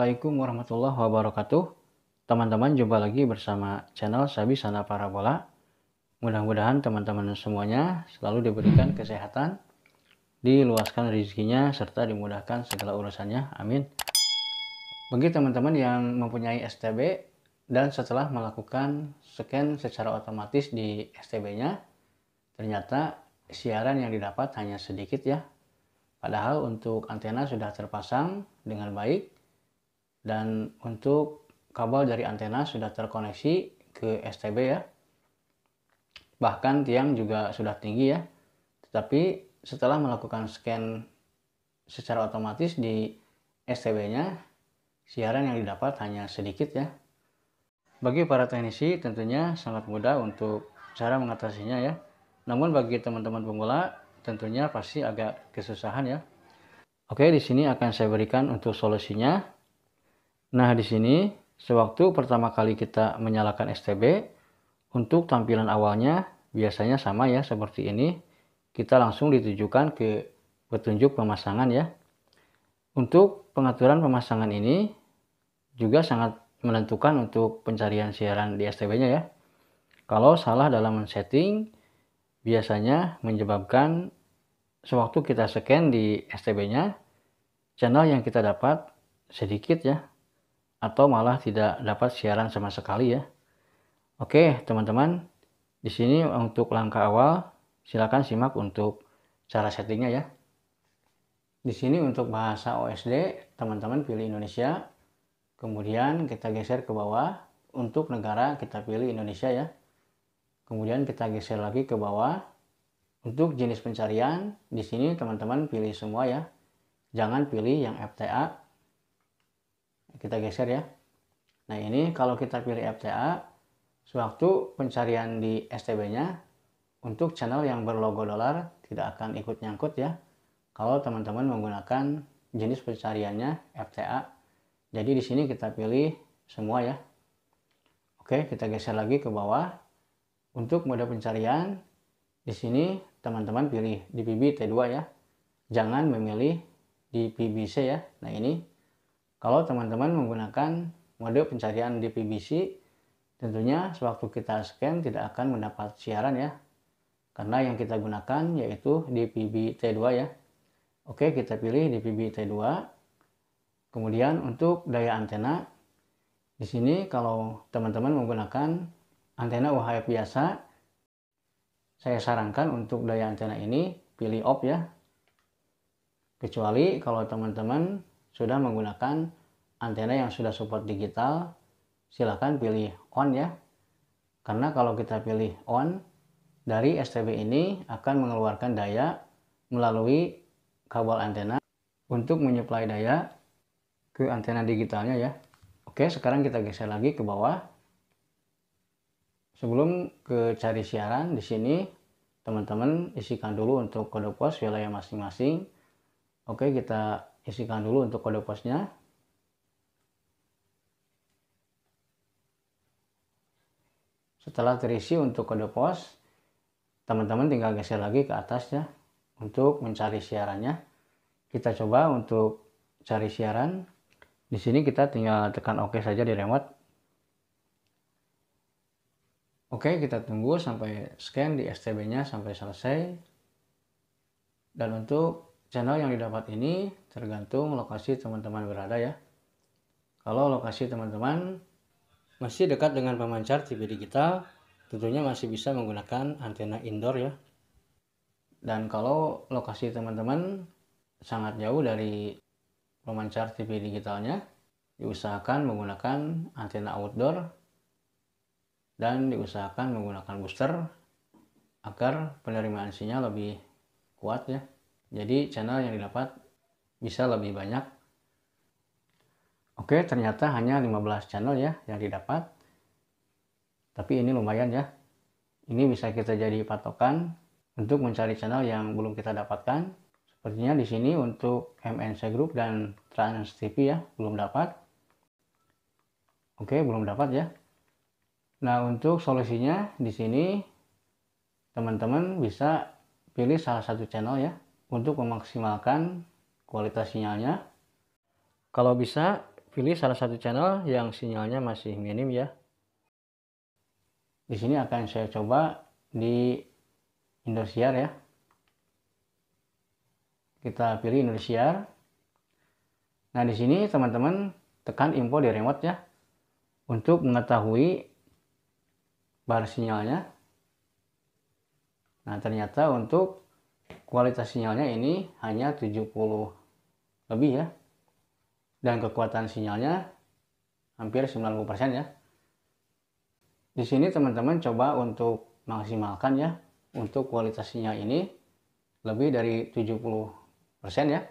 Assalamualaikum warahmatullahi wabarakatuh. Teman-teman, jumpa lagi bersama channel Sabi Sana Parabola. Mudah-mudahan teman-teman semuanya selalu diberikan kesehatan, diluaskan rezekinya, serta dimudahkan segala urusannya. Amin. Bagi teman-teman yang mempunyai STB dan setelah melakukan scan secara otomatis di STB-nya, ternyata siaran yang didapat hanya sedikit ya. Padahal untuk antena sudah terpasang dengan baik dan untuk kabel dari antena sudah terkoneksi ke STB ya. Bahkan tiang juga sudah tinggi ya. Tetapi setelah melakukan scan secara otomatis di STB-nya, siaran yang didapat hanya sedikit ya. Bagi para teknisi tentunya sangat mudah untuk cara mengatasinya ya. Namun bagi teman-teman pemula tentunya pasti agak kesusahan ya. Oke, di sini akan saya berikan untuk solusinya. Nah, di sini sewaktu pertama kali kita menyalakan STB, untuk tampilan awalnya biasanya sama ya seperti ini. Kita langsung ditujukan ke petunjuk pemasangan ya. Untuk pengaturan pemasangan ini juga sangat menentukan untuk pencarian siaran di STB-nya ya. Kalau salah dalam setting, biasanya menyebabkan sewaktu kita scan di STB-nya, channel yang kita dapat sedikit ya, atau malah tidak dapat siaran sama sekali ya. Oke, teman-teman, di sini untuk langkah awal, silakan simak untuk cara settingnya ya. Di sini untuk bahasa OSD, teman-teman pilih Indonesia, kemudian kita geser ke bawah. Untuk negara kita pilih Indonesia ya. Kemudian kita geser lagi ke bawah. Untuk jenis pencarian, di sini teman-teman pilih semua ya. Jangan pilih yang FTA. Kita geser ya. Nah, ini kalau kita pilih FTA, sewaktu pencarian di STB-nya, untuk channel yang berlogo dolar tidak akan ikut nyangkut ya. Kalau teman-teman menggunakan jenis pencariannya FTA. Jadi di sini kita pilih semua ya. Oke, kita geser lagi ke bawah. Untuk mode pencarian, di sini teman-teman pilih DPB T2 ya. Jangan memilih DPBC ya. Nah, ini kalau teman-teman menggunakan mode pencarian DPBC, tentunya sewaktu kita scan tidak akan mendapat siaran ya. Karena yang kita gunakan yaitu DPB T2 ya. Oke, kita pilih DPB T2. Kemudian untuk daya antena, di sini kalau teman-teman menggunakan antena UHF biasa, saya sarankan untuk daya antena ini pilih off ya. Kecuali kalau teman-teman sudah menggunakan antena yang sudah support digital, silakan pilih on ya. Karena kalau kita pilih on, dari STB ini akan mengeluarkan daya melalui kabel antena untuk menyuplai daya ke antena digitalnya ya. Oke, sekarang kita geser lagi ke bawah. Sebelum ke cari siaran, di sini teman-teman isikan dulu untuk kode pos wilayah masing-masing. Oke, kita isikan dulu untuk kode posnya. Setelah terisi untuk kode pos, teman-teman tinggal geser lagi ke atas ya untuk mencari siarannya. Kita coba untuk cari siaran. Di sini kita tinggal tekan OK saja di remote. Oke, kita tunggu sampai scan di STB-nya sampai selesai. Dan untuk channel yang didapat ini tergantung lokasi teman-teman berada ya. Kalau lokasi teman-teman masih dekat dengan pemancar TV digital, tentunya masih bisa menggunakan antena indoor ya. Dan kalau lokasi teman-teman sangat jauh dari pemancar TV digitalnya, diusahakan menggunakan antena outdoor dan diusahakan menggunakan booster agar penerimaan sinyal lebih kuat ya. Jadi channel yang didapat bisa lebih banyak. Oke, ternyata hanya 15 channel ya yang didapat. Tapi ini lumayan ya. Ini bisa kita jadi patokan untuk mencari channel yang belum kita dapatkan. Sepertinya di sini untuk MNC Group dan Trans TV ya, belum dapat. Oke, belum dapat ya. Nah, untuk solusinya di sini teman-teman bisa pilih salah satu channel ya untuk memaksimalkan kualitas sinyalnya. Kalau bisa pilih salah satu channel yang sinyalnya masih minim ya. Di sini akan saya coba di Indosiar ya. Kita pilih Indosiar. Nah, di sini teman-teman tekan info di remote ya untuk mengetahui bar sinyalnya. Nah, ternyata untuk kualitas sinyalnya ini hanya 70 lebih ya. Dan kekuatan sinyalnya hampir 90% ya. Di sini teman-teman coba untuk maksimalkan ya untuk kualitas sinyal ini lebih dari 70% ya.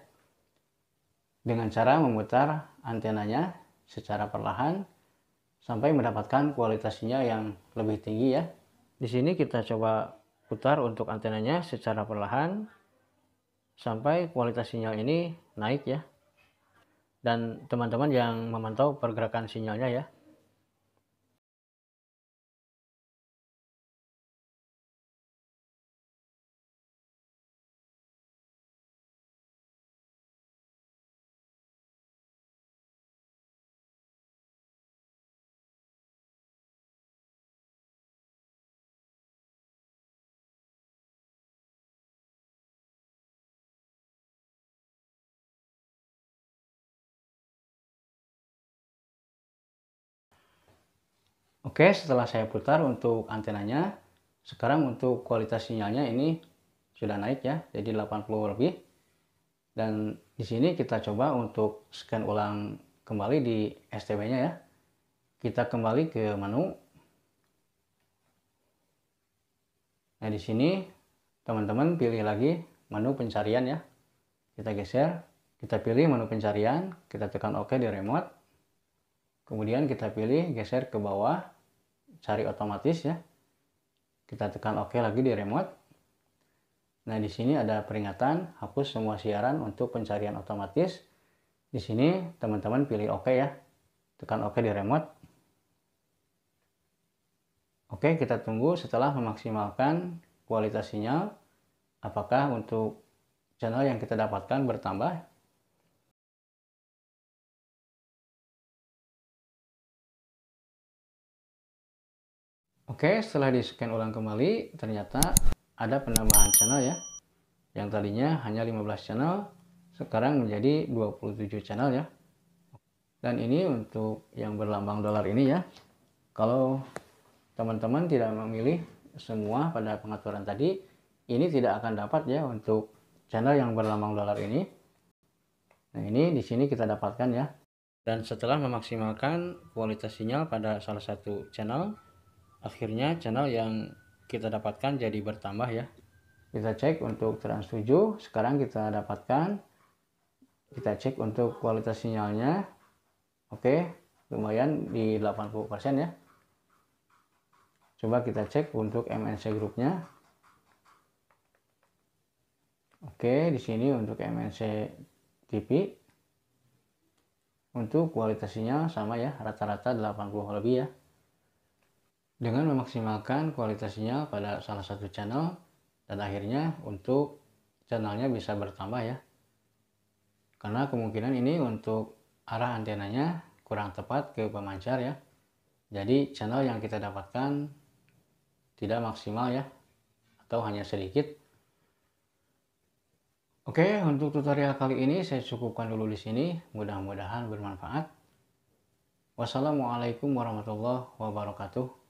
Dengan cara memutar antenanya secara perlahan sampai mendapatkan kualitas sinyal yang lebih tinggi ya. Di sini kita coba putar untuk antenanya secara perlahan sampai kualitas sinyal ini naik ya. Dan teman-teman yang memantau pergerakan sinyalnya ya. Oke, setelah saya putar untuk antenanya, sekarang untuk kualitas sinyalnya ini sudah naik ya, jadi 80 lebih. Dan di sini kita coba untuk scan ulang kembali di STB-nya ya. Kita kembali ke menu. Nah, di sini teman-teman pilih lagi menu pencarian ya. Kita geser, kita pilih menu pencarian, kita tekan OK di remote. Kemudian kita pilih geser ke bawah, cari otomatis ya. Kita tekan OK lagi di remote. Nah, di sini ada peringatan hapus semua siaran untuk pencarian otomatis. Di sini teman-teman pilih OK ya. Tekan OK di remote. Oke, kita tunggu setelah memaksimalkan kualitas sinyal. Apakah untuk channel yang kita dapatkan bertambah? Oke, setelah di-scan ulang kembali, ternyata ada penambahan channel ya. Yang tadinya hanya 15 channel, sekarang menjadi 27 channel ya. Dan ini untuk yang berlambang dolar ini ya. Kalau teman-teman tidak memilih semua pada pengaturan tadi, ini tidak akan dapat ya untuk channel yang berlambang dolar ini. Nah, ini di sini kita dapatkan ya. Dan setelah memaksimalkan kualitas sinyal pada salah satu channel, akhirnya channel yang kita dapatkan jadi bertambah ya. Kita cek untuk Trans 7, sekarang kita dapatkan. Kita cek untuk kualitas sinyalnya. Oke, lumayan di 80% ya. Coba kita cek untuk MNC grupnya. Oke, di sini untuk MNC TV. Untuk kualitas sinyal sama ya, rata-rata 80 lebih ya. Dengan memaksimalkan kualitas sinyal pada salah satu channel, dan akhirnya untuk channelnya bisa bertambah ya. Karena kemungkinan ini untuk arah antenanya kurang tepat ke pemancar ya. Jadi channel yang kita dapatkan tidak maksimal ya, atau hanya sedikit. Oke, untuk tutorial kali ini saya cukupkan dulu di sini. Mudah-mudahan bermanfaat. Wassalamualaikum warahmatullahi wabarakatuh.